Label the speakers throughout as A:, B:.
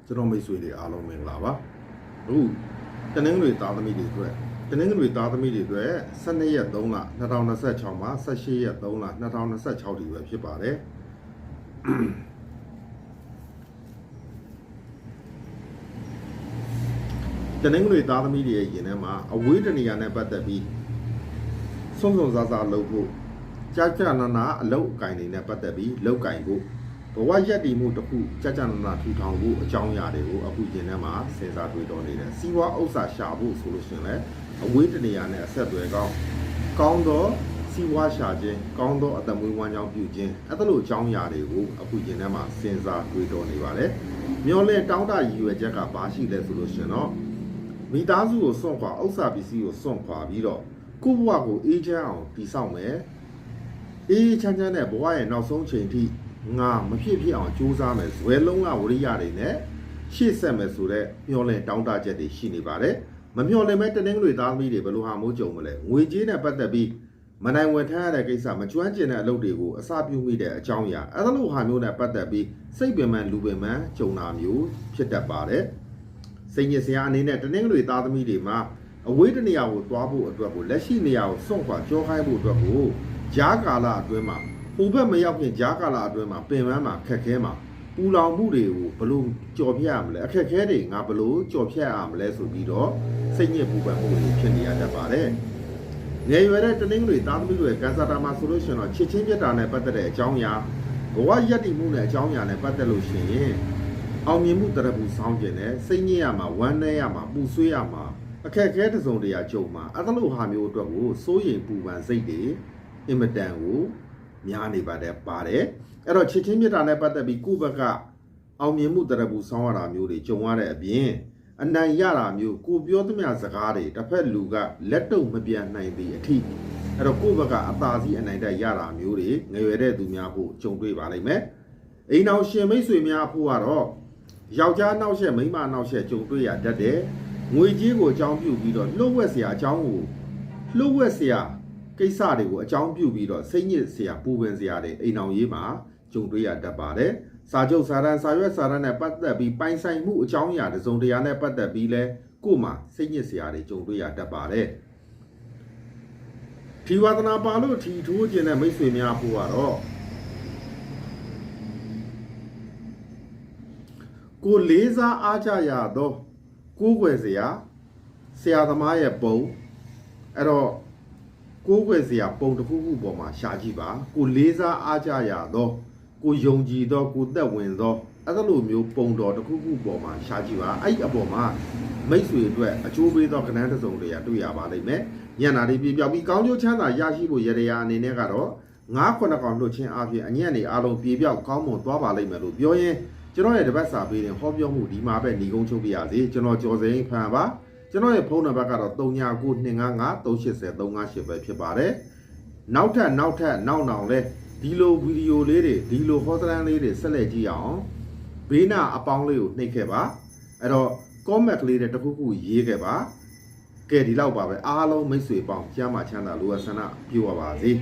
A: ကျွန်တော်မိတ်ဆွေတွေအားလုံးမင်္ဂလာပါအခုတနင်္ဂနွေသားသမီးတွေအတွက်12ရက်3လ2026မှာ18ရက်3လ2026ဒီပဲဖြစ်ပါတယ်တနင်္ဂနွေသားသမီးတွေရဲ့ယင်ထဲမှာအဝေးတနေရာနဲ့ပတ်သက်ပြီးစုံစားစားလုပ်ဖို့ကြာနာနာအလုပ်အကင်တွေနဲ့ပတ်သက်ပြီးလုပ်ကင်ဖို့ဘဝရက်တည်မှုတစ်ခုကြာနာနာထူထောင်ဖို့အကြောင်းအရာတွေကိုအခုယင်ထဲမှာစဉ်းစားတွေးတောနေတယ်စီးပွားဥစ္စာရှာဖို့ဆိုလို့ရှိရင်လည်းအဝေးတနေရာနဲ့အဆက်အသွယ်ကောင်းသောစီးပွားရှာခြင်းကောင်းသောအသက်မွေးဝမ်းကြောင်းပြုခြင်းအဲ့ဒါလိုအကြောင်းအရာတွေကိုအခုယင်ထဲမှာစဉ်းစားတွေးတောနေပါတယ်မျောလင့်တောင်းတရည်ရွယ်ချက်ကဘာရှိလဲဆိုလို့ရှိရင်တော့မိသားစုကိုစွန့်ခွာဥစ္စာပစ္စည်းကိုစွန့်ခွာပြီးတော့ကိုယ့်ဘဝကိုအေးချမ်းအောင်တည်ဆောက်မယ်အေးချမ်းချမ်းတဲ့ဘဝရဲ့နောက်ဆုံးချိန်ထိငါမဖြစ်အောင်ကြိုးစားမယ်ဇွဲလုံးကဝရိယတွေနဲ့ရှေ့ဆက်မယ်ဆိုတော့မျောလင့်တောင်းတချက်တွေရှိနေပါတယ်မမျောလင့်မဲ့တနင်္ဂနွေသားသမီးတွေဘယ်လိုဟာမိုးကြုံမလဲငွေကြေးနဲ့ပတ်သက်ပြီးမနိုင်ဝန်ထမ်းရတဲ့ကိစ္စမကျွမ်းကျင်တဲ့အလုပ်တွေကိုအစပြုမိတဲ့အကြောင်းအရာအဲ့လိုဟာမျိုးနဲ့ပတ်သက်ပြီးစိတ်ပင်ပန်းလူပင်ပန်းကြုံတာမျိုးဖြစ်တတ်ပါတယ်စိတ်ညစ်စရာအနေနဲ့တနင်္ဂနွေသားသမီးတွေမှာအဝေးတနေရာကိုသွားဖို့အတွက်ကိုလက်ရှိနေရာကိုစွန့်ခွာကြောခိုင်းဖို့အတွက်ကိုဂျားကာလအတွင်းမှာဟိုဘက်မရောက်ခင်ဂျားကာလအတွင်းမှာပင်ပန်းမှာခက်ခဲမှာပူလောင်မှုတွေကိုဘလို့ကြော်ဖြတ်ရမလဲအခက်ခဲတွေငါဘလို့ကြော်ဖြတ်ရမလဲဆိုပြီးတော့စိတ်ညစ်ပူပန်မှုတွေဖြစ်နေရတတ်ပါတယ်ငယ်ရွယ်တဲ့တနင်္ဂနွေသားသမီးတွေကံစာတာမှာဆိုလို့ရှိရင်တော့ချစ်ချင်းမြတ်တာနဲ့ပတ်သက်တဲ့အကြောင်းအရာဘဝရည်တည်မှုနဲ့အကြောင်းအရာနဲ့ပတ်သက်လို့ရှိရင်အောင်မြင်မှုတရပူဆောင်းကျင်တယ်စိတ်ညစ်ရမှာဝမ်းနည်းရမှာပူဆွေးရမှာအခက်အခဲတစ်စုံတရာကြုံမှာအဲ့လိုဟာမျိုးအတွက်ကိုစိုးရိမ်ပူပန်စိတ်တွေအင်မတန်ကိုများနေပါတယ်အဲ့တော့ချစ်ချင်းမြတ်တာနဲ့ပတ်သက်ပြီးကိုယ့်ဘက်ကအောင်မြင်မှုတရပူဆောင်းရတာမျိုးတွေကြုံရတဲ့အပြင်အနိုင်ရတာမျိုးကိုပြောသမျှစကားတွေတစ်ဖက်လူကလက်တုံမပြန်နိုင်သေးအထိအဲ့တော့ကိုယ့်ဘက်ကအသာစီးအနိုင်တက်ရတာမျိုးတွေငရွယ်တဲ့သူများဖို့ကြုံတွေ့ပါလိမ့်မယ်အိမ်အောင်ရှင်မိတ်ဆွေများဖို့ကတော့ယောက်ျားနောက်ဆက်မိန်းမနောက်ဆက်ကြုံတွေ့ရတတ်တယ်ငွေကြေးကိုအကြောင်းပြုပြီးတော့လှုပ်ဝက်เสียအကြောင်းကိုလှုပ်ဝက်เสียကိစ္စတွေကိုအကြောင်းပြုပြီးတော့စိတ်ညစ်เสียပူပင်เสียတွေအိမ်အောင်ရေးမှာကြုံတွေ့ရတတ်ပါတယ်စာချုပ်စာတမ်းစာရွက်စာတမ်းနဲ့ပတ်သက်ပြီးပိုင်ဆိုင်မှုအကြောင်းအရာတစုံတရာနဲ့ပတ်သက်ပြီးလဲကို့မှာစိတ်ညစ်เสียတွေကြုံတွေ့ရတတ်ပါတယ်ထီဝါသနာပါလို့ထီထိုးခြင်းတဲ့မိတ်ဆွေများဖို့ကတော့ကိုလေးစားအားကြရသောကိုးကွယ်စရာဆရာသမားရဲ့ပုံအဲ့တော့ကိုးကွယ်စရာပုံတစ်ခုခုပေါ်မှာရှာကြည့်ပါကိုလေးစားအားကြရသောကိုယုံကြည်သောကိုသက်ဝင်သောအဲ့လိုမျိုးပုံတော်တစ်ခုခုပေါ်မှာရှာကြည့်ပါအဲ့အပေါ်မှာမိတ်ဆွေအတွက်အကျိုးပေးသောကဏ္ဍတစ်စုံတရာတွေ့ရပါလိမ့်မယ်ညနာတွေပြပြောက်ပြီးကောင်းကျိုးချမ်းသာရရှိဖို့ရတရားအနေနဲ့ကတော့9-9ကောင်လွှတ်ခြင်းအပြင်အညံ့တွေအားလုံးပြပြောက်ကောင်းမွန်သွားပါလိမ့်မယ်လို့ပြောရင်ကျွန်တော်ရဲ့တပတ်စာပေးတဲ့ဟောပြောမှုဒီမှာပဲညီကုန်းချုပ်ပြရစီကျွန်တော်ကျော်စိန်ဖန်ပါကျွန်တော်ရဲ့ဖုန်းနံပါတ်ကတော့399255358358ပဲဖြစ်ပါတယ်နောက်ထပ်နောက်လဲဒီလိုဗီဒီယိုလေးတွေဒီလိုဟောစတန်းလေးတွေဆက်လက်ကြည့်အောင်ဘေးနာအပေါင်းလေးကိုနှိပ်ခဲ့ပါအဲ့တော့ comment ကလေးတွေတစ်ခုခုရေးခဲ့ပါကဲဒီလောက်ပါပဲအားလုံးမိတ်ဆွေပေါင်းကျမ်းမာချမ်းသာလိုအပ်ဆန္ဒပြုပါပါစေ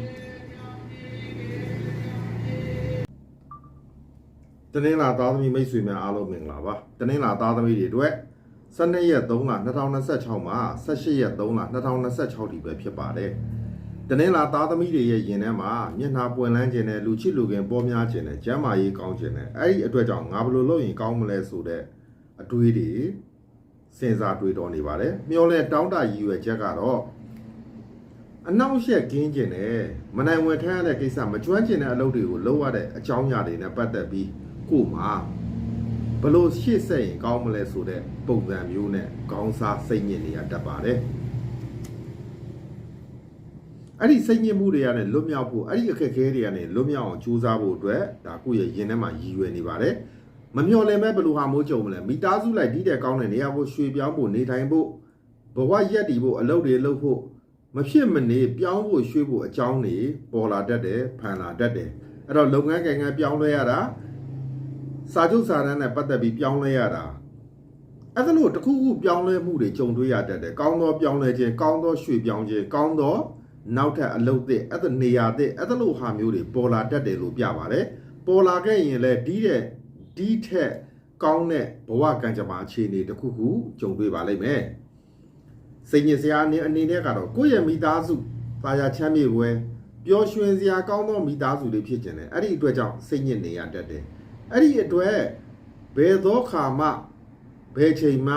A: တနင်္လာသားသမီးမိတ်ဆွေများအားလုံးမင်္ဂလာပါတနင်္လာသားသမီးတွေအတွက်12ရက်3လ2026မှာ18ရက်3လ2026ဒီပဲဖြစ်ပါတယ်တနင်္လာသားသမီးတွေရဲ့ယင်ထဲမှာမျက်နှာပွင့်လန်းခြင်းနဲ့လူချစ်လူခင်ပေါ်များခြင်းနဲ့ကျမ်းမာရေးကောင်းခြင်းနဲ့အဲ့ဒီအတွက်ကြောင့်ငါဘယ်လိုလုပ်ရင်ကောင်းမလဲဆိုတဲ့အတွေးတွေစဉ်းစားတွေးတော်နေပါတယ်မျောလဲတောင်းတရည်ရွယ်ချက်ကတော့အနောက်ရှက်ကင်းခြင်းနဲ့မနိုင်ဝန်ထမ်းရတဲ့ကိစ္စမကျွမ်းကျင်တဲ့အလုပ်တွေကိုလုပ်ရတဲ့အကြောင်းအရာတွေနဲ့ပတ်သက်ပြီးကို့မှာဘလို့ရှေ့ဆက်ရင်ကောင်းမလဲဆိုတဲ့ပုံစံမျိုးနဲ့ခေါင်းစားစိတ်ညစ်နေရတတ်ပါတယ်အဲ့ဒီစိတ်ညစ်မှုတွေကနေလွတ်မြောက်ဖို့အဲ့ဒီအခက်အခဲတွေကနေလွတ်မြောက်အောင်ကြိုးစားဖို့အတွက်ဒါကိုယ့်ရဲ့ရင်ထဲမှာရည်ရွယ်နေပါတယ်မမျှော်လင့်မဲ့ဘလို့ဟာမိုးကြုံမလဲမိသားစုလိုက်ဒီတဲ့ကောင်းတဲ့နေရာကိုရွှေ့ပြောင်းဖို့နေထိုင်ဖို့ဘဝရက်တည်ဖို့အလုပ်တွေလုပ်ဖို့မဖြစ်မနေပြောင်းဖို့ရွှေ့ဖို့အကြောင်းတွေပေါ်လာတတ်တယ်ဖန်လာတတ်တယ်အဲ့တော့လုပ်ငန်းကိန်းကပြောင်းလဲရတာစာချုပ်စာတမ်းနဲ့ပတ်သက်ပြီးပြောင်းလဲရတာအဲ့ဒါလို့တခုခုပြောင်းလဲမှုတွေကြုံတွေ့ရတတ်တယ်ကောင်းသောပြောင်းလဲခြင်းကောင်းသောရွှေ့ပြောင်းခြင်းကောင်းသောနောက်ထပ်အလုပ်သစ်အဲ့ဒါနေရာသစ်အဲ့ဒါလို့ဟာမျိုးတွေပေါ်လာတတ်တယ်လို့ပြပါတယ်ပေါ်လာခဲ့ရင်လည်းဒီထက် ကောင်းတဲ့ဘဝကံကြမ္မာအခြေအနေတစ်ခုခုကြုံတွေ့ပါလိမ့်မယ်စိတ်ညစ်စရာအနေနဲ့ကတော့ကိုယ့်ရဲ့မိသားစုသာယာချမ်းမြေပွဲပျော်ရွှင်စရာကောင်းသောမိသားစုတွေဖြစ်ကျင်တယ်အဲ့ဒီအတွက်ကြောင့်စိတ်ညစ်နေရတတ်တယ်အဲ့ဒီအတွက်ဘယ်သောခါမှဘယ်ချိန်မ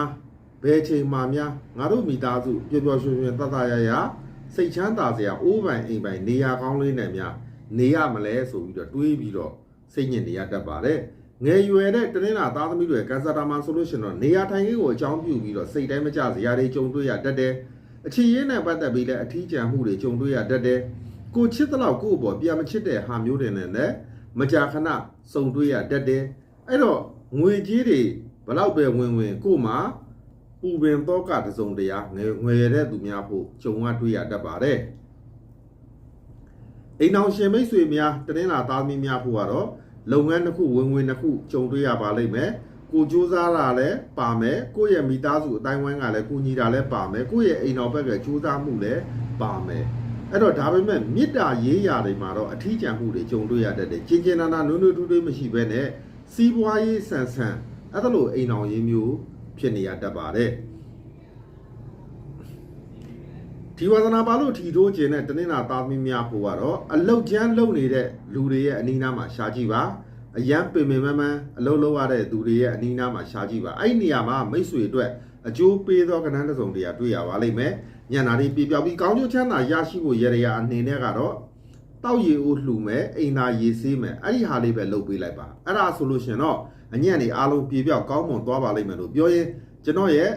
A: ှများငါတို့မိသားစုပျော်ပျော်ရွှင်ရွှင်တရရစိတ်ချမ်းသာစရာအိုးပိုင်အိမ်ပိုင်နေရာကောင်းလေးနဲ့များနေရမလဲဆိုပြီးတော့တွေးပြီးတော့စိတ်ညစ်နေရတတ်ပါတယ်ငယ်ရွယ်တဲ့တနင်္လာသားသမီးတွေကန်ဆာတာမှာဆိုလို့ရှိရင်တော့နေရာထိုင်ခင်းကိုအကြောင်းပြုပြီးတော့စိတ်တိုင်းမကျစရာတွေကြုံတွေ့ရတတ်တယ်အခြေရင်းနဲ့ပတ်သက်ပြီးလည်းအထီးကျန်မှုတွေကြုံတွေ့ရတတ်တယ်ကိုချစ်တဲ့လောက်ကိုယ့်ဘောပြန်မချစ်တဲ့ဟာမျိုးတွေနဲ့လည်းမကြာခဏစုံတွေ့ရတတ်တယ်အဲ့တော့ငွေကြီးတွေဘလောက်ပဲဝင်ကို့မှာပူပင်တော့ကတစုံတရာငွေရတဲ့သူများဖို့ကြုံရတွေ့ရတတ်ပါတယ်အိမ်အောင်ရှင်မိတ်ဆွေများတနင်္လာသားသမီးများဖို့ကတော့လုပ်ငန်းတစ်ခုဝင်တစ်ခုကြုံတွေ့ရပါလိမ့်မယ်ကိုစူးစမ်းတာလည်းပါမယ်ကိုယ့်ရဲ့မိသားစုအတိုင်းဝိုင်းကလည်းကိုညီတာလည်းပါမယ်ကိုယ့်ရဲ့အိမ်တော်ဘက်ကစူးစမ်းမှုလည်းပါမယ်အဲ့တော့ဒါပေမဲ့မေတ္တာရေးရာတွေမှာတော့အထီးကျန်မှုတွေကြုံတွေ့ရတတ်တယ်ကျင်ကျင်နာနာနွေးထွေးမရှိဘဲနဲ့စီးပွားရေးဆန်အဲ့ဒါလိုအိမ်တော်ရေးမျိုးဖြစ်နေရတတ်ပါတယ်ဒီဝါသနာပါလို့ထီထိုးခြင်းနဲ့တနင်္လာသားသမီးများဖို့ကတော့အလုတ်ကျန်းလုံနေတဲ့လူတွေရဲ့အနီးနားမှာရှားကြည့်ပါအရန်ပင်ပင်မအလုတ်လောက်ရတဲ့သူတွေရဲ့အနီးနားမှာရှားကြည့်ပါအဲ့ဒီနေရာမှာမိတ်ဆွေအတွက်အကျိုးပေးသောကဏ္ဍတစ်စုံတရာတွေ့ရပါလိမ့်မယ်ညနာတွေပြပြောက်ပြီးကောင်းကျိုးချမ်းသာရရှိဖို့ရရအနေနဲ့ကတော့တောက်ရည်အိုးလှူမယ်အိမ်သာရေဆေးမယ်အဲ့ဒီဟာလေးပဲလုပ်ပေးလိုက်ပါအဲ့ဒါဆိုလို့ရှင်တော့အညံ့နေအားလုံးပြပြောက်ကောင်းမွန်သွားပါလိမ့်မယ်လို့ပြောရင်ကျွန်တော်ရဲ့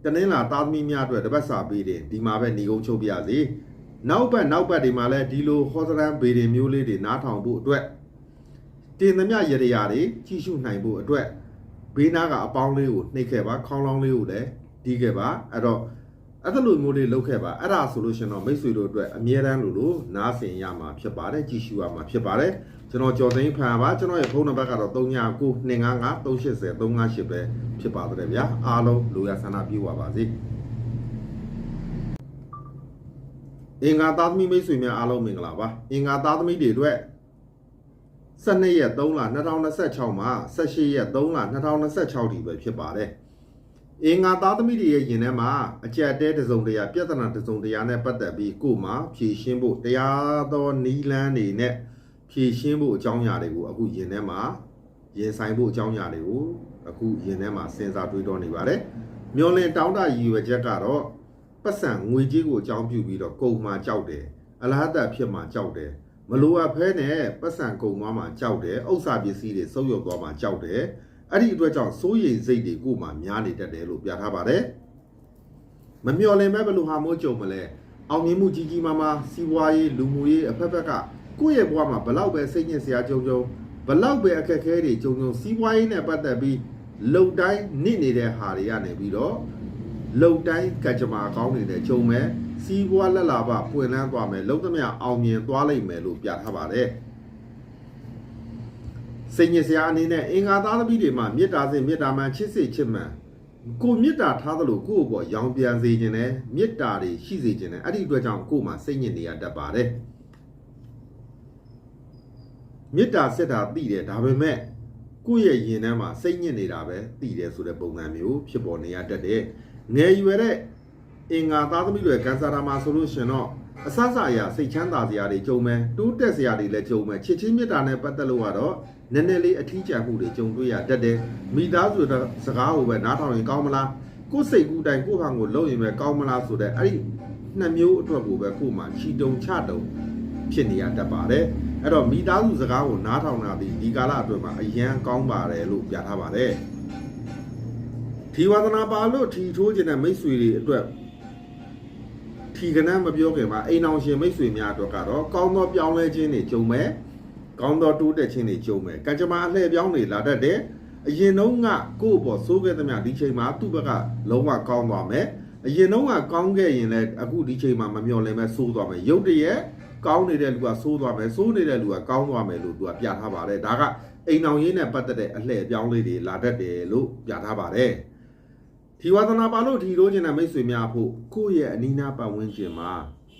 A: တနင်္လာသားသမီးများအတွက်တပတ်စာပေးတယ်ဒီမှာပဲညီကုန်းချုပ်ပြရစီနောက်ပတ်တွေမှာလည်းဒီလိုဟောစရန်ဘေးတွေမျိုးလေးတွေနားထောင်ဖို့အတွက်တင်သမျှရရတွေကြီးစုနိုင်ဖို့အတွက်ဘေးနားကအပေါင်းလေးကိုနှိပ်ခဲ့ပါခေါင်းလောင်းလေးကိုလည်းဒီးခဲ့ပါအဲ့တော့အဲ့လိုမျိုးလေးလုပ်ခဲ့ပါအဲ့ဒါဆိုလို့ရှင်တော့မိတ်ဆွေတို့အတွက်အမြဲတမ်းလို့နားဆင်ရမှာဖြစ်ပါတယ်ကြီးစုရမှာဖြစ်ပါတယ်ကျွန်တော်ကျော်သိန်းဖန်ပါကျွန်တော်ရဲ့ဖုန်းနံပါတ်ကတော့399255358358ပဲဖြစ်ပါတယ်ဗျာအားလုံးလိုရဆန္ဒပြေဝပါစေအင်္ဂါသားသမီးမိတ်ဆွေများအားလုံးမင်္ဂလာပါအင်္ဂါသားသမီးတွေအတွက်12ရက်3လ2026မှာ18ရက်3လ2026ဒီပဲဖြစ်ပါတယ်အင်္ဂါသားသမီးတွေရဲ့ယင်ထဲမှာအကြက်တဲတစုံတရာပြဿနာတစုံတရာနဲ့ပတ်သက်ပြီးကို့မှာဖြေရှင်းဖို့တရားသောနီးလန်းတွေနဲ့ဖြေရှင်းဖို့အကြောင်းအရာတွေကိုအခုယင်ထဲမှာရင်ဆိုင်ဖို့အကြောင်းအရာတွေကိုအခုယင်ထဲမှာစဉ်းစားတွေးတောနေပါတယ်မျောလင်တောင်းတရည်ရွယ်ချက်ကတော့ပတ်စံငွေကြေးကိုအကြောင်းပြုပြီးတော့ကုန်မှာကြောက်တယ်အလားတဖြစ်မှာကြောက်တယ်မလိုအပ်ဖဲနဲ့ပတ်စံကုန်သွားမှာကြောက်တယ်ဥစ္စာပစ္စည်းတွေဆုပ်ယုပ်သွားမှာကြောက်တယ်အဲ့ဒီအတွက်ကြောင့်စိုးရိမ်စိတ်တွေကိုမှများနေတတ်တယ်လို့ပြထားပါတယ်မမျော်လင့်မဲ့ဘယ်လိုဟာမျိုးကြုံမလဲအောင်မြင်မှုကြီးမားမားစီးပွားရေးလူမှုရေးအဖက်ဖက်ကကိုယ့်ရဲ့ဘဝမှာဘလောက်ပဲစိတ်ညစ်စရာကြုံဘလောက်ပဲအခက်အခဲတွေကြုံစီးပွားရေးနဲ့ပတ်သက်ပြီးလုံတိုင်းနစ်နေတဲ့ဟာတွေကနေပြီးတော့လုံတိုင်းကကြမာကောင်းနေတဲ့ကြုံမဲ့စီးပွားလက်လာပပွင့်လန်းသွားမယ်လုံသမျှအောင်မြင်သွားလိမ့်မယ်လို့ပြထားပါတယ်စိတ်ညစ်စရာအနေနဲ့အင်္ဂါသားသမီးတွေမှာမေတ္တာစင်မေတ္တာမှန်ချစ်စေချစ်မှန်ကိုမေတ္တာထားသလိုကိုယ့်အပေါ်ရောင်ပြန်စေခြင်းနဲ့မေတ္တာတွေရှိစေခြင်းနဲ့အဲ့ဒီအတွက်ကြောင့်ကိုယ်မှာစိတ်ညစ်နေရတတ်ပါတယ်မေတ္တာစစ်တာသိတယ်ဒါပေမဲ့ကိုယ့်ရဲ့ယင်ထဲမှာစိတ်ညစ်နေတာပဲသိတယ်ဆိုတဲ့ပုံစံမျိုးဖြစ်ပေါ်နေရတတ်တယ်ငယ်ရွယ်တဲ့အင်္ဂါသားသမီးတွေကန်ဆာတာမှာဆိုလို့ရှင်တော့အဆအရာစိတ်ချမ်းသာစရာတွေကြုံမယ်တိုးတက်စရာတွေလည်းကြုံမယ်ချစ်ချင်းမေတ္တာနဲ့ပတ်သက်လို့ကတော့နည်းနည်းလေးအထီးကျန်မှုတွေကြုံတွေ့ရတတ်တယ်မိသားစုစကားကိုပဲနားထောင်ရင်ကောင်းမလားကိုယ်စိတ်ကူးတိုင်းကိုယ့်ဟာကိုလုပ်ရင်ပဲကောင်းမလားဆိုတဲ့အဲ့ဒီနှစ်မျိုးအတွက်ကိုပဲကိုယ်မှာချီတုံချတုံဖြစ်နေရတတ်ပါတယ်အဲ့တော့မိသားစုစကားကိုနားထောင်တာဒီကာလအတွက်မှာအရန်ကောင်းပါတယ်လို့ပြထားပါတယ်ထီဝါသနာပါလို့ထီထိုးခြင်းတဲ့မိတ်ဆွေတွေအတွက်ထီကနန်းမပြောခင်မှာအိမ်အောင်ရှင်မိတ်ဆွေများအတွက်ကတော့ကောင်းသောပြောင်းလဲခြင်းတွေကြုံမယ်ကောင်းသောတိုးတက်ခြင်းတွေကြုံမယ်ကံကြမ္မာအလှည့်ပြောင်းတွေလာတတ်တယ်အရင်တုန်းကကိုယ့်အပေါ်စိုးခဲ့သမျှဒီချိန်မှာသူ့ဘက်ကလုံးဝကောင်းသွားမယ်အရင်တုန်းကကောင်းခဲ့ရင်လည်းအခုဒီချိန်မှာမမျှော်လင့်မဲ့ဆိုးသွားမယ်ရုပ်တရက်ကောင်းနေတဲ့လူကဆိုးသွားမယ်ဆိုးနေတဲ့လူကကောင်းသွားမယ်လို့သူကပြထားပါတယ်ဒါကအိမ်အောင်ရေးနဲ့ပတ်သက်တဲ့အလှည့်ပြောင်းလေးတွေလာတတ်တယ်လို့ပြထားပါတယ်ထီဝါသနာပါလို့ထီထိုးခြင်းတဲ့မိတ်ဆွေများဖို့ကိုယ့်ရဲ့အနီးနားပတ်ဝန်းကျင်မှာ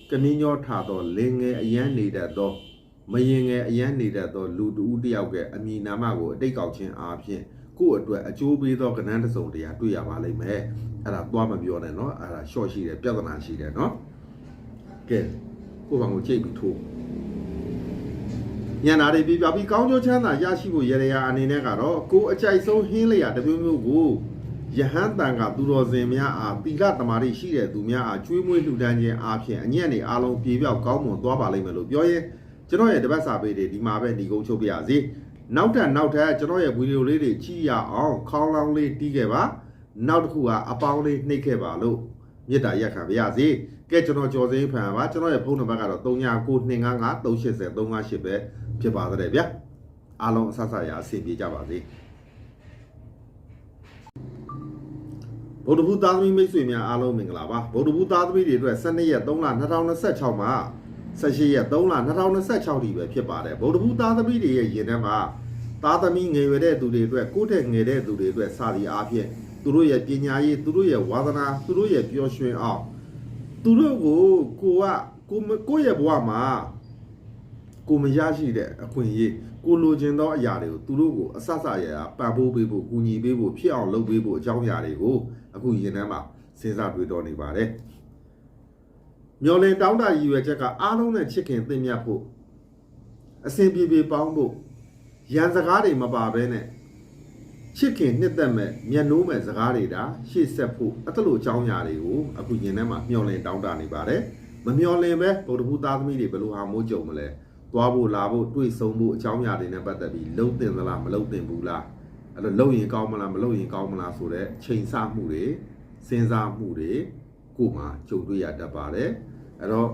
A: ကနင်းရောထားသောလင်းငယ်အရန်နေတတ်သောမရင်ငယ်အရန်နေတတ်သောလူတူတယောက်ရဲ့အမည်နာမကိုအတိတ်ကောက်ခြင်းအားဖြင့် ကိုယ့်အတွက်အကျိုးပေးသောကဏ္ဍတစ်စုံတရာတွေ့ရပါလိမ့်မယ်အဲ့ဒါသွားမပြောနဲ့နော်အဲ့ဒါ short ရှိတယ်ပြဿနာရှိတယ်နော်ကဲကိုယ့်ဘာကိုကြိတ်ပြီးထိုးညနာတွေပြပြပြီးကောင်းကျိုးချမ်းသာရရှိဖို့ရရအနေနဲ့ကတော့ကိုယ်အကြိုက်ဆုံးဟင်းလျာတစ်မျိုးမျိုးကိုယဟန်တန်ကသူတော်စင်များအားသီလသမာဓိရှိတဲ့သူများအားကျွေးမွေးလှူဒန်းခြင်းအားဖြင့်အညံ့နေအားလုံးပြေပြောက်ကောင်းမွန်သွားပါလိမ့်မယ်လို့ပြောရင်ကျွန်တော်ရဲ့တပတ်စာပေတွေဒီမှာပဲညီကုန်းချုပ်ပြရစီနောက်ထပ်ကျွန်တော်ရဲ့ဗီဒီယိုလေးတွေကြည့်ရအောင်ခေါင်းလောင်းလေးတီးခဲ့ပါနောက်တစ်ခုကအပေါင်းလေးနှိပ်ခဲ့ပါလို့မေတ္တာရက်ခံပါရစေကဲကျွန်တော်ကြော်စင်းဖန်ပါကျွန်တော်ရဲ့ဖုန်းနံပါတ်ကတော့399255358358ပဲဖြစ်ပါသေးတယ်ဗျာအားလုံးအဆဆရာအဆင်ပြေကြပါစေဗုဒ္ဓဘုသားသမီးမိတ်ဆွေများအားလုံးမင်္ဂလာပါဗုဒ္ဓဘုသားသမီးတွေအတွက်12ရက်3လ2026မှာ18ရက်3လ2026ဒီပဲဖြစ်ပါတယ်ဗုဒ္ဓဘုသားသမီးတွေရဲ့ရင်ထဲမှာသားသမီးငယ်ရွယ်တဲ့သူတွေအတွက်ကိုယ့်ထက်ငယ်တဲ့သူတွေအတွက်စာရီအားဖြင့်သူတို့ရဲ့ပညာရေးသူတို့ရဲ့ဝါသနာသူတို့ရဲ့ပျော်ရွှင်အောင်သူတို့ကိုယ့်ရဲ့ဘဝမှာကိုမရရှိတဲ့အခွင့်အရေးကိုလိုချင်သောအရာတွေကိုသူတို့ကိုအဆဆရပံ့ပိုးပေးဖို့ကူညီပေးဖို့ဖြစ်အောင်လုပ်ပေးဖို့အကြောင်းအရာတွေကိုအခုရင်ထဲမှာစဉ်းစားတွေးတောနေပါတယ်မျော်လင့်တောင်းတရည်ရွယ်ချက်ကအားလုံးနဲ့ချစ်ခင်သင့်မြတ်ဖို့အစဉ်ပြေပြေပေါင်းဖို့ရန်စကားတွေမပါဘဲနဲ့ချစ်ခင်နှစ်သက်မဲ့မျက်နှိုးမဲ့စကားတွေဒါရှေ့ဆက်ဖို့အဲ့လိုအကြောင်းအရာတွေကိုအခုရင်ထဲမှာမျော်လင့်တောင်းတနေပါတယ်မမျော်လင့်ပဲဗုဒ္ဓဘုသားသမီးတွေဘယ်လိုဟာမိုးကြုံမလဲသွားဖို့လာဖို့တွေ့ဆုံဖို့အကြောင်းအရာတွေနဲ့ပတ်သက်ပြီးလုံတင်သလားမလုံတင်ဘူးလားအဲ့တော့လုံရင်ကောင်းမလားမလုံရင်ကောင်းမလားဆိုတဲ့ချိန်ဆမှုတွေစဉ်းစားမှုတွေကိုမှကြုံတွေ့ရတတ်ပါတယ်အဲ့တော့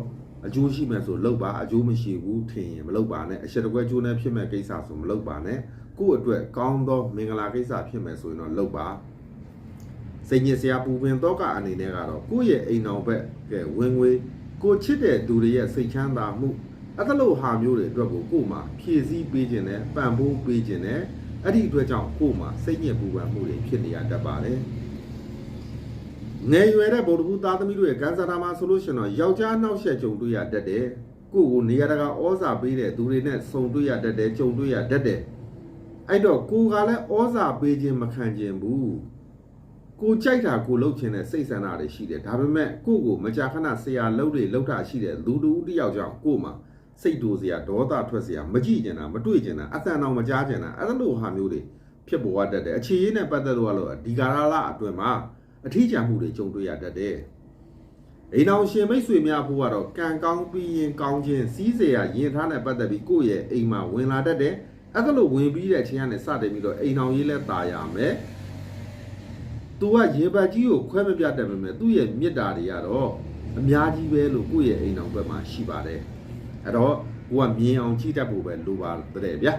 A: အကျိုးရှိမယ်ဆိုလုံပါအကျိုးမရှိဘူးထင်ရင်မလုံပါနဲ့အချက်တကွဲကျိုးနဲ့ဖြစ်မဲ့ကိစ္စဆိုမလုံပါနဲ့ကိုယ့်အတွက်ကောင်းသောမင်္ဂလာကိစ္စဖြစ်မယ်ဆိုရင်တော့လုံပါစိတ်ညစ်စရာပူပင်တော့ကအနေနဲ့ကတော့ကိုယ့်ရဲ့အိမ်တော်ဘက်ကဝင်ငွေကိုချစ်တဲ့သူတွေရဲ့စိတ်ချမ်းသာမှုအဲ့လိုဟာမျိုးတွေအတွက်ကိုမှဖြည့်ဆည်းပေးခြင်းနဲ့ပံ့ပိုးပေးခြင်းနဲ့အဲ့ဒီအတွက်ကြောင့်ကိုမှစိတ်ညစ်ပူပန်မှုတွေဖြစ်နေရတတ်ပါတယ်ငယ်ရွယ်တဲ့ဗုဒ္ဓဘုသားသမီးတို့ရဲ့ကံစားတာမှာဆိုလို့ရှိရင်တော့ယောက်ျားနှောက်ယှက်ကြုံတွေ့ရတတ်တယ်ကိုနေရာတကာဩဇာပေးတဲ့သူတွေနဲ့ဆုံတွေ့ရတတ်တယ်ကြုံတွေ့ရတတ်တယ်အဲ့တော့ကိုကလည်းဩဇာပေးခြင်းမခံခြင်းဘူးကိုကြိုက်တာကိုလှုပ်ခြင်းနဲ့စိတ်ဆန္ဒတွေရှိတယ်ဒါပေမဲ့ကိုမကြာခဏဆရာလှုပ်တွေလှုပ်တာရှိတဲ့လူတူတယောက်ကြောင့်ကိုမှစိတ်တူစရာဒေါသထွက်စရာမကြည့်ကျင်တာမတွေ့ကျင်တာအသံတော်မကြားကျင်တာအဲ့လိုဟာမျိုးတွေဖြစ်ပေါ်တတ်တယ်အခြေရေးနဲ့ပတ်သက်လို့ဒီကာလအတွင်းမှာအထီးကျန်မှုတွေကြုံတွေ့ရတတ်တယ်အိမ်တော်ရှင်မိတ်ဆွေများဖို့ကတော့ကံကောင်းပြီးရင်ကောင်းခြင်းစီးစရာရင်ထားနဲ့ပတ်သက်ပြီးကိုယ့်ရဲ့အိမ်မှာဝင်လာတတ်တယ်အဲ့လိုဝင်ပြီးတဲ့အချိန်ကနေစတင်ပြီးတော့အိမ်တော်ရေးလဲตายရမယ်သူကရေပတ်ကြီးကိုခွဲမပြတ်တယ်ပဲသူ့ရဲ့မေတ္တာတွေကတော့အများကြီးပဲလို့ကိုယ့်ရဲ့အိမ်တော်ဘက်မှာရှိပါတယ်အဲ့တော့ကိုကမြင်အောင်ကြည့်တတ်ဖို့ပဲလိုပါတယ်ဗျာ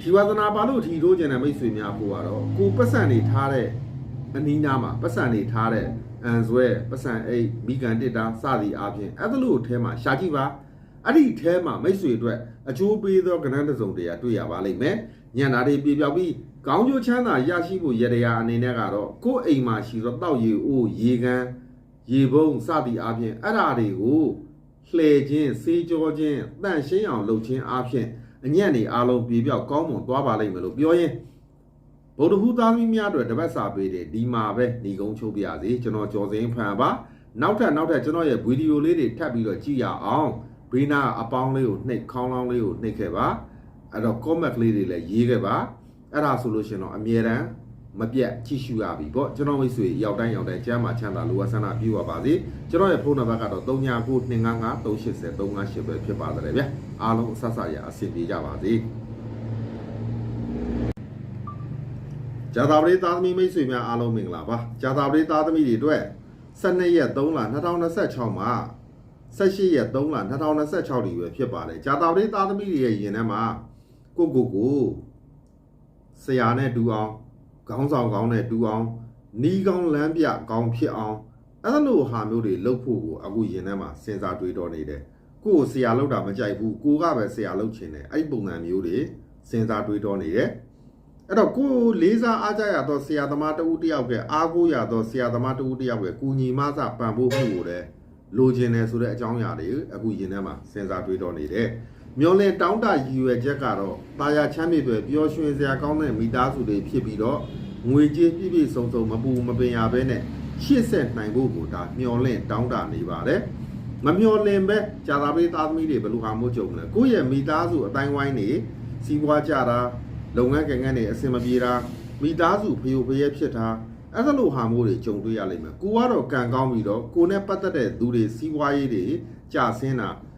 A: ဒီဝါသနာပါလို့ထီထိုးကျင်တဲ့မိတ်ဆွေများဖို့ကတော့ကိုပတ်စံနေထားတဲ့အနီးနားမှာပတ်စံနေထားတဲ့အန်ဆွဲပတ်စံအိတ်မိကန်တစ်တာစသည်အားဖြင့်အဲ့လိုအထဲမှာရှာကြည့်ပါအဲ့ဒီအထဲမှာမိတ်ဆွေအတွက်အကျိုးပေးသောကဏ္ဍတစ်စုံတရာတွေ့ရပါလိမ့်မယ်ညံတာတွေပြေပြောက်ပြီးကောင်းကျိုးချမ်းသာရရှိဖို့ရတရားအနေနဲ့ကတော့ကိုယ့်အိမ်မှာရှိသောတောက်ရည်အိုးရေကန်ရေပုံးစသည်အားဖြင့်အဲ့ဓာတွေကိုလှည့်ခြင်းစေးကြောခြင်းတန့်ရှင်းအောင်လုပ်ခြင်းအားဖြင့်အညံ့နေအားလုံးပြေပြောက်ကောင်းမွန်သွားပါလိမ့်မယ်လို့ပြောရင်ဗုဒ္ဓဘုသားသမီးများအတွက်တပတ်စာပေးတယ်ဒီမှာပဲညီကုန်းချုပ်ပြရစီကျွန်တော်ကြော်စင်းဖန်ပါနောက်ထပ်ကျွန်တော်ရဲ့ဗီဒီယိုလေးတွေထပ်ပြီးတော့ကြည့်ရအောင်ဘေးနာအပေါင်းလေးကိုနှိပ်ခေါင်းလောင်းလေးကိုနှိပ်ခဲ့ပါအဲ့တော့ comment လေးတွေလည်းရေးခဲ့ပါအဲ့ဒါဆိုလို့ရှိရင်တော့အမြဲတမ်းမပြတ်ကြည့်ရှုရပြီပေါ့ကျွန်တော်မိတ်ဆွေရောက်တိုင်းကျမ်းမှာချမ်းသာလိုအပ်ဆန္ဒပြုပါပါစေကျွန်တော်ရဲ့ဖုန်းနံပါတ်ကတော့399255358358ပဲဖြစ်ပါတယ်ဗျအားလုံးအဆဆရအဆင်ပြေကြပါစေဂျာတာပရိသားသမီးမိတ်ဆွေများအားလုံးမင်္ဂလာပါဂျာတာပရိသားသမီးတွေအတွက်12ရက်3လ2026မှာ18ရက်3လ2026ဒီပဲဖြစ်ပါတယ်ဂျာတာပရိသားသမီးတွေရဲ့ရင်ထဲမှာကိုဆရာနဲ့တူအောင်ခေါင်းဆောင်ကောင်းနဲ့တူအောင်နီးကောင်းလမ်းပြကောင်းဖြစ်အောင်အဲ့လိုဟာမျိုးတွေလုပ်ဖို့ကိုအခုရင်ထဲမှာစဉ်းစားတွေးတောနေတယ်ကိုဆရာလုပ်တာမကြိုက်ဘူးကိုကပဲဆရာလုပ်ချင်တယ်အဲ့ပုံစံမျိုးတွေစဉ်းစားတွေးတောနေတယ်အဲ့တော့ကိုလေးစားအားကြရတော့ဆရာသမားတဦးတယောက်ကအားကိုးရတော့ဆရာသမားတဦးတယောက်ကကူညီမဆပံ့ပိုးမှုကိုလည်းလိုချင်တယ်ဆိုတဲ့အကြောင်းအရာတွေအခုရင်ထဲမှာစဉ်းစားတွေးတောနေတယ် မျောလင်းတောင်းတရည်ရွယ်ချက်ကတော့တာယာချမ်းမြေတွေပျော်ရွှင်စရာကောင်းတဲ့မိသားစုတွေဖြစ်ပြီးတော့ငွေကြေးပြည့်ပြည့်စုံစုံမပူမပင်ရဘဲနဲ့ရှေ့ဆက်နိုင်ဖို့ကိုဒါမျောလင်းတောင်းတနေပါတယ်မမျောလင်းပဲကြာသာပေးသားသမီးတွေဘယ်လိုဟာမို့ကြုံလဲကိုယ့်ရဲ့မိသားစုအတိုင်းဝိုင်းနေစီးပွားကြတာလုပ်ငန်းကဏ္ဍတွေအဆင်မပြေတာမိသားစုဖျို့ဖျဲဖြစ်တာအဲ့ဒါလိုဟာမို့တွေကြုံတွေ့ရလိမ့်မယ်ကိုကတော့ကံကောင်းပြီးတော့ကိုနဲ့ပတ်သက်တဲ့သူတွေစီးပွားရေးတွေကြာဆင်းတာ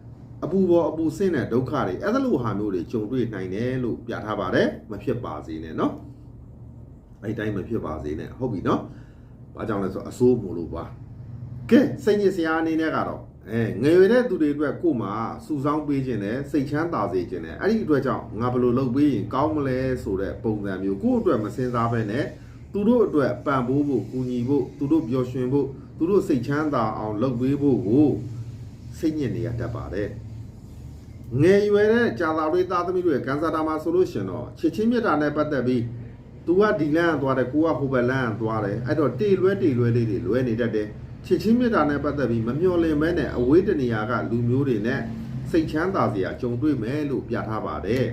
A: အပူပေါ်အပူဆင်းတဲ့ဒုက္ခတွေအဲ့ဒါလိုဟာမျိုးတွေကြုံတွေ့နိုင်တယ်လို့ပြထားပါတယ်မဖြစ်ပါစေနဲ့เนาะအဲ့တိုင်းမဖြစ်ပါစေနဲ့ဟုတ်ပြီเนาะဘာကြောင့်လဲဆိုအဆိုးမို့လို့ပါကဲစိတ်ညစ်စရာအနေနဲ့ကတော့ငယ်ရွယ်တဲ့သူတွေအတွက်ကို့မှာစူဆောင်းပေးခြင်းနဲ့စိတ်ချမ်းသာစေခြင်းနဲ့အဲ့ဒီအတွက်ကြောင့်ငါဘယ်လိုလုပ်ပေးရင်ကောင်းမလဲဆိုတဲ့ပုံစံမျိုးကို့အတွက်မစင်စားဘဲနဲ့သူတို့အတွက်ပံ့ပိုးဖို့ကူညီဖို့သူတို့ပျော်ရွှင်ဖို့သူတို့စိတ်ချမ်းသာအောင်လုပ်ပေးဖို့ကိုစိတ်ညစ်နေရတတ်ပါတယ်ငယ်ရွယ်တဲ့ကြာသာတွေသားသမီးတွေကံစားတာမှာဆိုလို့ရှင်တော့ချစ်ချင်းမြတ်တာနဲ့ပတ်သက်ပြီးသူကဒီလမ်းသွားတယ်ကိုကဟိုဘက်လမ်းသွားတယ်အဲ့တော့တေလွဲလေးတွေလွဲနေတတ်တယ်ချစ်ချင်းမြတ်တာနဲ့ပတ်သက်ပြီးမမျှော်လင့်မဲနဲ့အဝေးတနေရာကလူမျိုးတွေနဲ့စိတ်ချမ်းသာစရာကြုံတွေ့မယ်လို့ပြထားပါတယ်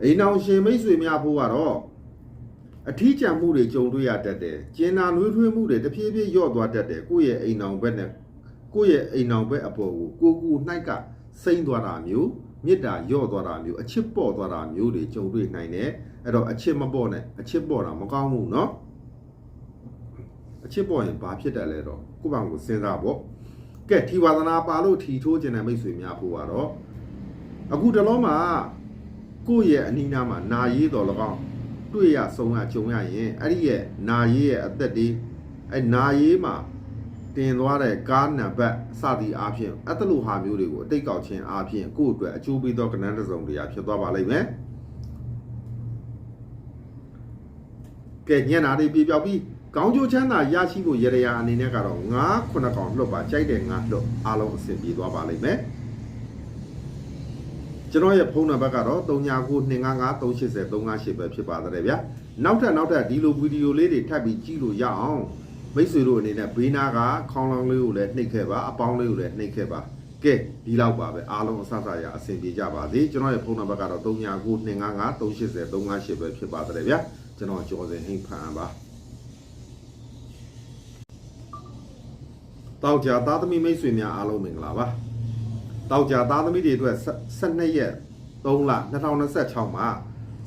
A: အိမ်အောင်ရှင်မိတ်ဆွေများဖို့ကတော့အထီးကျန်မှုတွေကြုံတွေ့ရတတ်တယ်ကျင်နာနှွေးထွေးမှုတွေတဖြည်းဖြည်းလျော့သွားတတ်တယ်ကိုယ့်ရဲ့အိမ်အောင်ဘက်နဲ့ကိုယ့်ရဲ့အိမ်အောင်ဘက်အပေါ်ကိုကိုနှိုက်ကစိမ့်သွားတာမျိုးမေတ္တာလျော့သွားတာမျိုးအချစ်ပေါ့သွားတာမျိုးတွေကြုံတွေ့နိုင်တယ်အဲ့တော့အချစ်မပေါ့နဲ့အချစ်ပေါ့တာမကောင်းဘူးเนาะအချစ်ပေါ့ရင်ဘာဖြစ်တယ်လဲတော့ကိုယ့်ဘာကိုစဉ်းစားပေါ့ကဲထီဝါသနာပါလို့ထီထိုးခြင်းတဲ့မိတ်ဆွေများဖို့ကတော့အခုတလုံးမှာကိုယ့်ရဲ့အနီးနားမှာနာရေးတော်၎င်းတွေ့ရဆုံးရကြုံရရင်အဲ့ဒီရဲ့နာရေးရဲ့အသက်တွေအဲ့နာရေးမှာတင်သွားတဲ့ကားနံပါတ်စသည်အားဖြင့်အဲ့တလူဟာမျိုးတွေကိုအတိတ်ကောက်ခြင်းအားဖြင့်ကိုယ့်အတွက်အကျိုးပေးသောကဏ္ဍတစ်စုံတရာဖြစ်သွားပါလိမ့်မယ်ကဲညံ့တာတွေပြေပြောက်ပြီးကောင်းကျိုးချမ်းသာရရှိဖို့ရရအနေနဲ့ကတော့9-9ကောင်လွတ်ပါကြိုက်တဲ့9လွတ်အားလုံးအဆင်ပြေသွားပါလိမ့်မယ်ကျွန်တော်ရဲ့ဖုန်းနံပါတ်ကတော့399255380358ပဲဖြစ်ပါတယ်ဗျာနောက်ထပ်ဒီလိုဗီဒီယိုလေးတွေထပ်ပြီးကြည့်လို့ရအောင်မိတ်ဆွေတို့အနေနဲ့ဘေးနာကခေါင်းလောင်းလေးကိုလည်းနှိပ်ခဲ့ပါအပေါင်းလေးကိုလည်းနှိပ်ခဲ့ပါကဲဒီလောက်ပါပဲအားလုံးအဆအရအဆင်ပြေကြပါစေကျွန်တော်ရဲ့ဖုန်းနံပါတ်ကတော့399255380358ပဲဖြစ်ပါတယ်ဗျာကျွန်တော်ကျော်စင်ဟိန်းဖန်ပါတောက်ကြသားသမီးမိတ်ဆွေများအားလုံးမင်္ဂလာပါတောက်ကြသားသမီးတွေအတွက်12ရက်3လ2026မှာ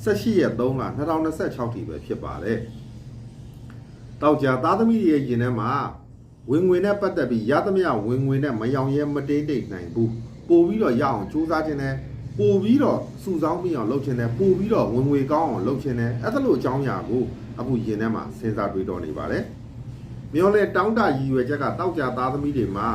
A: 18ရက်3လ2026ထိပဲဖြစ်ပါတယ်တောက်ကြသားသမီးတွေရဲ့ရင်ထဲမှာဝင်ငွေနဲ့ပတ်သက်ပြီးရသမျှဝင်ငွေနဲ့မယောင်ရဲမတိတ်တိတ်နိုင်ဘူးပို့ပြီးတော့ရအောင်စူးစမ်းခြင်းနဲ့ပို့ပြီးတော့စုဆောင်းပြီးအောင်လုပ်ခြင်းနဲ့ပို့ပြီးတော့ဝင်ငွေကောင်းအောင်လုပ်ခြင်းနဲ့အဲ့ဒါလိုအကြောင်းအရာကိုအခုရင်ထဲမှာစဉ်းစားတွေးတော့နေပါတယ်မျောလဲတောင်းတရည်ရွယ်ချက်ကတောက်ကြသားသမီးတွေမှာ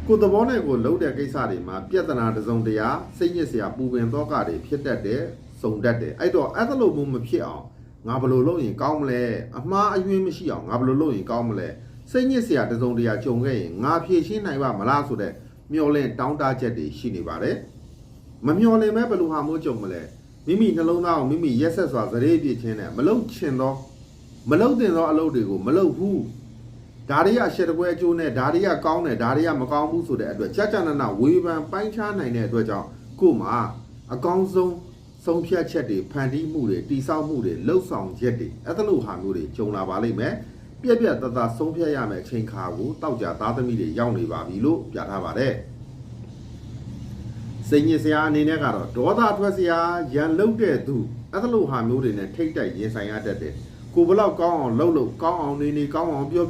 A: ကိုယ်သဘောနဲ့ကိုလှုပ်တဲ့ကိစ္စတွေမှာပြဿနာတစ်စုံတရာစိတ်ညစ်စရာပူပင်တော့ကတွေဖြစ်တတ်တယ်စုံတတ်တယ်အဲ့တော့အဲ့ဒါလိုမျိုးမဖြစ်အောင်ငါဘယ်လိုလုပ်ရင်ကောင်းမလဲအမှားအယွင်းမရှိအောင်ငါဘယ်လိုလုပ်ရင်ကောင်းမလဲစိတ်ညစ်စရာတစ်စုံတရာကြုံခဲ့ရင်ငါဖြေရှင်းနိုင်ပါမလားဆိုတဲ့မျောလင့်တောင်းတချက်တွေရှိနေပါတယ်မမျောလင့်မဲဘယ်လိုဟာမျိုးကြုံမလဲမိမိနှလုံးသားကိုမိမိရက်ဆက်စွာသတိပြည့်ခြင်းနဲ့မလုပ်ချင်သောမလုပ်တင်သောအလုပ်တွေကိုမလုပ်ဘူးဒါတွေကအရှက်တကွဲအကျိုးနဲ့ဒါတွေကကောင်းတယ်ဒါတွေကမကောင်းဘူးဆိုတဲ့အတွက်ကြာကြာနာနာဝေဖန်ပိုင်းခြားနိုင်တဲ့အတွက်ကြောင့်ကို့မှာအကောင်းဆုံးဆုံးဖြတ်ချက်တွေဖန်တီးမှုတွေတိဆောက်မှုတွေလှုပ်ဆောင်ချက်တွေအဲ့ဒါလိုဟာမျိုးတွေကြုံလာပါလိမ့်မယ်ပြက်တသားဆုံးဖြတ်ရမယ်အချိန်ခါကိုတောက်ကြသားသမီးတွေရောက်နေပါပြီလို့ပြထားပါတယ်စိတ်ညစ်စရာအနေနဲ့ကတော့ဒေါသထွက်စရာရန်လုတ်တဲ့သူအဲ့ဒါလိုဟာမျိုးတွေနဲ့ထိတ်တိုက်ရင်ဆိုင်ရတတ်တယ်ကိုဘလောက်ကောင်းအောင်လှုပ်ကောင်းအောင်နေကောင်းအောင်ပြော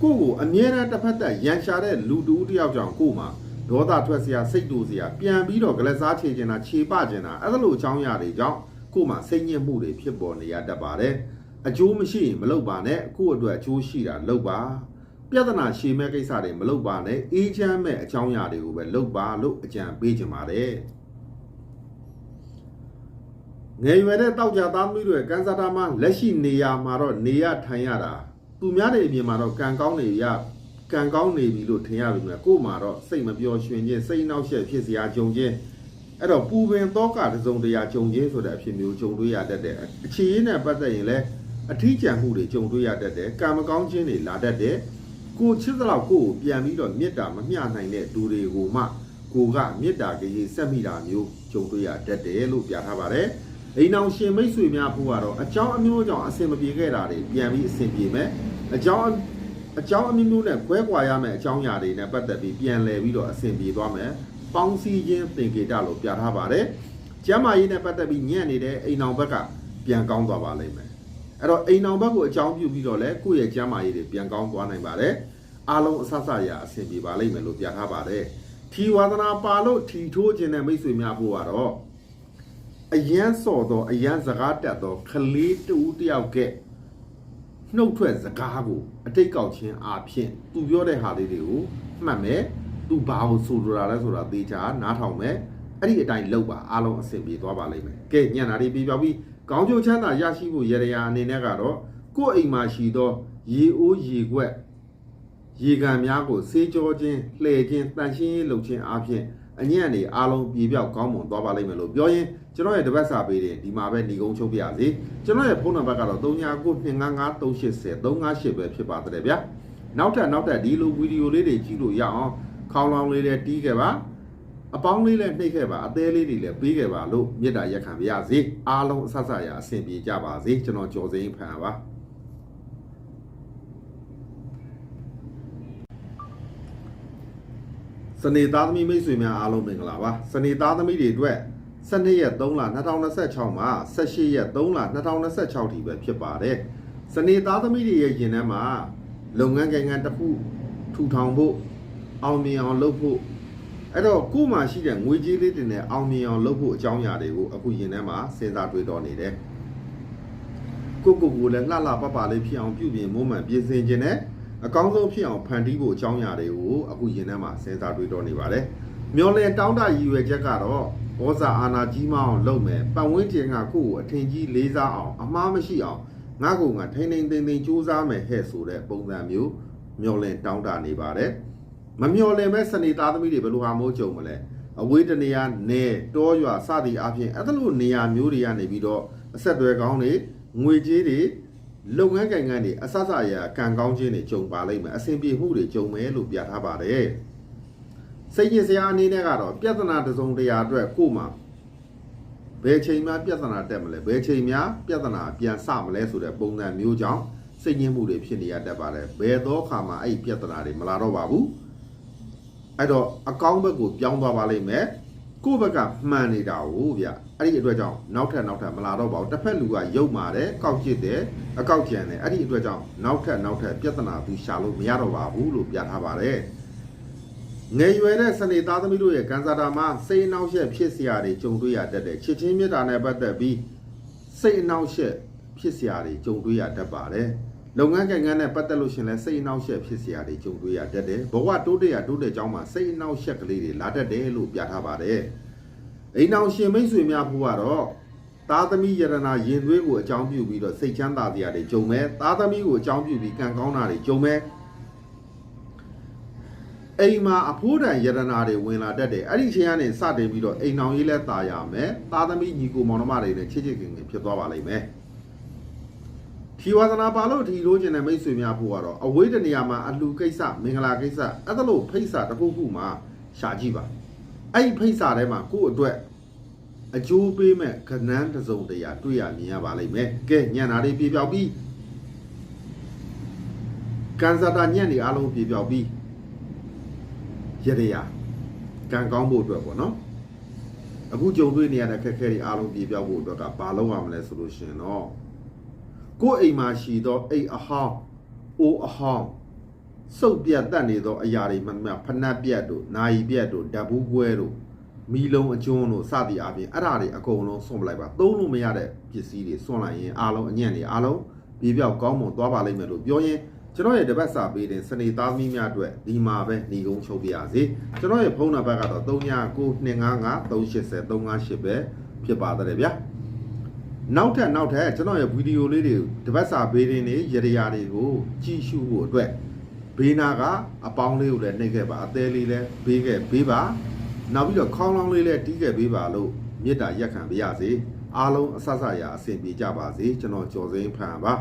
A: ကိုအမြဲတမ်းတစ်ဖက်သက်ရန်ရှာတဲ့လူတူတယောက်ကြောင့်ကို့မှာဒေါသထွက်စရာစိတ်တူစရာပြန်ပြီးတော့ကလစားချေချင်တာခြေပချင်တာအဲ့ဒါလိုအကြောင်းအရာတွေကြောင့်ကို့မှာစိတ်ညစ်မှုတွေဖြစ်ပေါ်နေရတတ်ပါတယ်အကျိုးမရှိရင်မလုပ်ပါနဲ့ကို့အတွက်အကျိုးရှိတာလုပ်ပါပြဿနာရှည်မဲ့ကိစ္စတွေမလုပ်ပါနဲ့အေးချမ်းမဲ့အကြောင်းအရာတွေကိုပဲလုပ်ပါလို့အကြံပေးချင်ပါတယ်ငယ်ရွယ်တဲ့တောက်ကြသားသမီးတွေကံစားတာမှာလက်ရှိနေရာမှာတော့နေရထိုင်ရတာသူများတွေအပြင်မှာတော့ကံကောင်းနေပြီလို့ထင်ရပြီမြတ်ကို့မှာတော့စိတ်မပျော်ရွှင်ခြင်းစိတ်နှောက်ယှက်ဖြစ်စရာကြုံခြင်းအဲ့တော့ပူပင်တော့ကတစုံတရာကြုံခြင်းဆိုတဲ့အဖြစ်မျိုးကြုံတွေ့ရတတ်တဲ့အခြေရင်းနဲ့ပတ်သက်ရင်လည်းအထီးကျန်မှုတွေကြုံတွေ့ရတတ်တယ်ကံမကောင်းခြင်းတွေလာတတ်တယ်ကိုချစ်သလောက်ကိုပြန်ပြီးတော့မေတ္တာမမျှနိုင်တဲ့လူတွေကိုမှကိုကမေတ္တာကြီးဆက်မိတာမျိုး ကြုံတွေ့ရတတ်တယ်လို့ပြထားပါတယ်အိမ်အောင်ရှင်မိတ်ဆွေများဖို့ကတော့အကြောင်းအမျိုးကြောင့်အဆင်မပြေခဲ့တာတွေပြန်ပြီးအဆင်ပြေမယ်အကြောင်းအမျိုးနဲ့ကွဲကွာရမယ်အကြောင်းအရာတွေနဲ့ပတ်သက်ပြီးပြန်လည်ပြီးတော့အဆင်ပြေသွားမယ်ပေါင်းစည်းခြင်းသင်္ကေတလို့ပြထားပါတယ်ကျမ်းမာရေးနဲ့ပတ်သက်ပြီးညံ့နေတဲ့အိမ်အောင်ဘက်ကပြန်ကောင်းသွားပါလိမ့်မယ်အဲ့တော့အိမ်အောင်ဘက်ကိုအကြောင်းပြုပြီးတော့လဲကိုယ့်ရဲ့ကျမ်းမာရေးတွေပြန်ကောင်းသွားနိုင်ပါတယ်အားလုံးအဆဆရာအဆင်ပြေပါလိမ့်မယ်လို့ပြထားပါတယ်ထီဝါသနာပါလို့ထီထိုးခြင်းတဲ့မိတ်ဆွေများဖို့ကတော့အရန်စော်တော့အရန်စကားတက်တော့ခလေးတူတယောက်ကနှုတ်ထွက်စကားကိုအတိတ်ကောက်ခြင်းအဖြစ်သူပြောတဲ့ဟာလေးတွေကိုမှတ်မယ်သူဘာကိုဆိုလိုတာလဲဆိုတာသိချာနားထောင်မယ်အဲ့ဒီအတိုင်းလုပ်ပါအားလုံးအဆင်ပြေသွားပါလိမ့်မယ်ကဲညံ့တာတွေပြပြောပြီးကောင်းကျိုးချမ်းသာရရှိဖို့ရရအနေနဲ့ကတော့ကိုယ့်အိမ်မှာရှိသောရေအိုးရေခွက်ရေကန်များကိုဆေးကြောခြင်းလှည့်ခြင်းတန်ရှင်းရေးလုပ်ခြင်းအပြင်အညံ့နေအားလုံးပြေပြောက်ကောင်းမွန်သွားပါလိမ့်မယ်လို့ပြောရင်ကျွန်တော်ရဲ့တပတ်စာပေးတယ်ဒီမှာပဲညီကုန်းချုပ်ပြရစီကျွန်တော်ရဲ့ဖုန်းနံပါတ်ကတော့399255358358ပဲဖြစ်ပါတယ်ဗျာနောက်ထပ်ဒီလိုဗီဒီယိုလေးတွေကြည့်လို့ရအောင်ခေါင်းလောင်းလေးတွေတီးခဲ့ပါအပေါင်းလေးလည်းနှိပ်ခဲ့ပါအသေးလေးတွေလည်းပေးခဲ့ပါလို့မေတ္တာရက်ခံပါရစေအားလုံးအဆဆရာအဆင်ပြေကြပါစေကျွန်တော်ကျော်စိန်ဖန်ပါစနေသားသမီးမိတ်ဆွေများအားလုံးမင်္ဂလာပါစနေသားသမီးတွေအတွက်12ရက်3လ2026မှာ18ရက်3လ2026ထိပဲဖြစ်ပါတယ်စနေသားသမီးတွေရဲ့ရင်ထဲမှာလုပ်ငန်းကိန်းတစ်ခုထူထောင်ဖို့အောင်မြင်အောင်လုပ်ဖို့အဲ့တော့ကို့မှာရှိတဲ့ငွေကြေးလေးတွေနဲ့အောင်မြင်အောင်လုပ်ဖို့အကြောင်းအရာတွေကိုအခုရင်ထဲမှာစဉ်းစားတွေးတော်နေတယ်ကိုလည်းလှလှပပလေးဖြစ်အောင်ပြုပြင်မိုးမှန်ပြင်ဆင်ခြင်းနဲ့အကောင်းဆုံးဖြစ်အောင်ဖန်တီးဖို့အကြောင်းအရာတွေကိုအခုရင်ထဲမှာစဉ်းစားတွေးတော်နေပါတယ်မျော်လင့်တောင်းတရည်ရွယ်ချက်ကတော့ဘောဇာအာနာကြီးမအောင်လုပ်မယ်ပတ်ဝန်းကျင်ကကို့ကိုအထင်ကြီးလေးစားအောင်အမှားမရှိအောင်ငါ့ကိုငါထိန်ထိန်သိမ့်သိမ့်စူးစမ်းမယ်ဟဲ့ဆိုတဲ့ပုံစံမျိုးမျော်လင့်တောင်းတနေပါတယ်မမျော်လင့်မဲ့စနေသားသမီးတွေဘယ်လိုဟာမိုးကြုံမလဲအဝေးတနေရာနဲတောရွာစသည်အပြင်အဲ့လိုနေရာမျိုးတွေကနေပြီးတော့အဆက်တွေကောင်းတွေငွေကြေးတွေလုပ်ငန်းကိန်းတွေအဆဆရာကံကောင်းခြင်းတွေကြုံပါလိမ့်မယ်အဆင်ပြေမှုတွေကြုံမယ်လို့ပြထားပါတယ်စိတ်ညစ်စရာအနေနဲ့ကတော့ပြဿနာတစ်စုံတရာအတွက်ကို့မှာဘယ်ချိန်မှပြဿနာတက်မလဲဘယ်ချိန်မှပြဿနာပြန်စမလဲဆိုတဲ့ပုံစံမျိုးကြောင့်စိတ်ညစ်မှုတွေဖြစ်နေရတတ်ပါတယ်ဘယ်တော့ခါမှအဲ့ဒီပြဿနာတွေမလာတော့ပါဘူးအဲ့တော့အကောင်းဘက်ကိုပြောင်းသွားပါလိမ့်မယ်ကိုယ့်ဘက်ကမှန်နေတာကိုဗျအဲ့ဒီအတွက်ကြောင့်နောက်ထပ်မလာတော့ပါဘူးတစ်ဖက်လူကရုပ်မာတယ်ကောက်ကျစ်တယ်အကောက်ကျန်တယ်အဲ့ဒီအတွက်ကြောင့်နောက်ထပ်ပြဿနာသူရှာလို့မရတော့ပါဘူးလို့ပြထားပါတယ်ငယ်ရွယ်တဲ့စနေသားသမီးတို့ရဲ့ကံစားတာမှာစိတ်အနှောက်အယှက်ဖြစ်စရာတွေကြုံတွေ့ရတတ်တယ်ချစ်ချင်းမြတ်တာနဲ့ပတ်သက်ပြီးစိတ်အနှောက်အယှက်ဖြစ်စရာတွေကြုံတွေ့ရတတ်ပါတယ်လုပ်ငန်းကိန်းနဲ့ပတ်သက်လို့ရှင်လဲစိတ်အနှောက်အယှက်ဖြစ်စရာတွေကြုံတွေ့ရတတ်တယ်ဘဝတိုးတက်ကြောင်းမှာစိတ်အနှောက်အယှက်ကလေးတွေလာတတ်တယ်လို့ပြထားပါတယ်အိမ်အောင်ရှင်မိတ်ဆွေများဖို့ကတော့သားသမီးယရနာရင်သွေးကိုအကြောင်းပြုပြီးတော့စိတ်ချမ်းသာစရာတွေကြုံမယ်သားသမီးကိုအကြောင်းပြုပြီးကံကောင်းတာတွေကြုံမယ်အိမ်မှာအဖိုးတန်ယရနာတွေဝင်လာတတ်တယ်အဲ့ဒီအချိန်ကနေစတင်ပြီးတော့အိမ်အောင်ရေးလဲတာရမယ်သားသမီးညီကိုမောင်နှမတွေနဲ့ချစ်ခင်ဖြစ်သွားပါလိမ့်မယ်ထီဝါသနာပါလို့ထီလို့ကျင်တဲ့မိတ်ဆွေများဖို့ကတော့အဝေးတနေရာမှာအလှကိစ္စမင်္ဂလာကိစ္စအဲ့ဒါလို့ဖိတ်စာတစ်ခုမှရှာကြည့်ပါအဲ့ဒီဖိတ်စာထဲမှာကိုယ့်အတွက်အကျိုးပေးမဲ့ကဏ္ဍတစ်စုံတရာတွေ့ရမြင်ရပါလိမ့်မယ်ကဲညံ့တာတွေပြေပြောက်ပြီးကန်စာတာညံ့နေအားလုံးပြေပြောက်ပြီးရရကံကောင်းဖို့အတွက်ပေါ့နော်အခုကြုံတွေ့နေရတဲ့ခက်ခဲတွေအားလုံးပြေပြောက်ဖို့အတွက်ကဘာလုပ်ရမလဲဆိုလို့ရှင်တော့ကိုယ်အိမ်မှာရှိသောအိမ်အဟောင်းအိုးအဟောင်းစုပ်ပြတ်တတ်နေသောအရာတွေမှန်ဖနက်ပြတ်တို့နာယီပြတ်တို့ဓာတ်ဘူးကွဲတို့မီလုံးအကျွန်းတို့စသည်အပြင်အဲ့ဒါတွေအကုန်လုံးစွန့်ပလိုက်ပါသုံးလို့မရတဲ့ပစ္စည်းတွေစွန့်လိုက်ရင်အားလုံးအညံ့တွေအားလုံးပြေပြောက်ကောင်းမွန်သွားပါလိမ့်မယ်လို့ပြောရင်ကျွန်တော်ရဲ့တပတ်စာပေးတဲ့စနေသားသမီးများအတွက်ဒီမှာပဲညီကုန်းချုပ်ပြရစီကျွန်တော်ရဲ့ဖုန်းနံပါတ်ကတော့399255380358ပဲဖြစ်ပါတယ်ဗျာနောက်ထပ်ကျွန်တော်ရဲ့ဗီဒီယိုလေးတွေတပတ်စာပေးတဲ့နေရရတွေကိုကြည့်ရှုဖို့အတွက်ဘေးနာကအပေါင်းလေးကိုလည်းနှိပ်ခဲ့ပါအသေးလေးလည်းပေးပါနောက်ပြီးတော့ခေါင်းလောင်းလေးလည်းတီးခဲ့ပေးပါလို့မေတ္တာရက်ခံပါရစေအားလုံးအဆဆရာအဆင်ပြေကြပါစေကျွန်တော်ကျော်စိန်ဖန်ပါ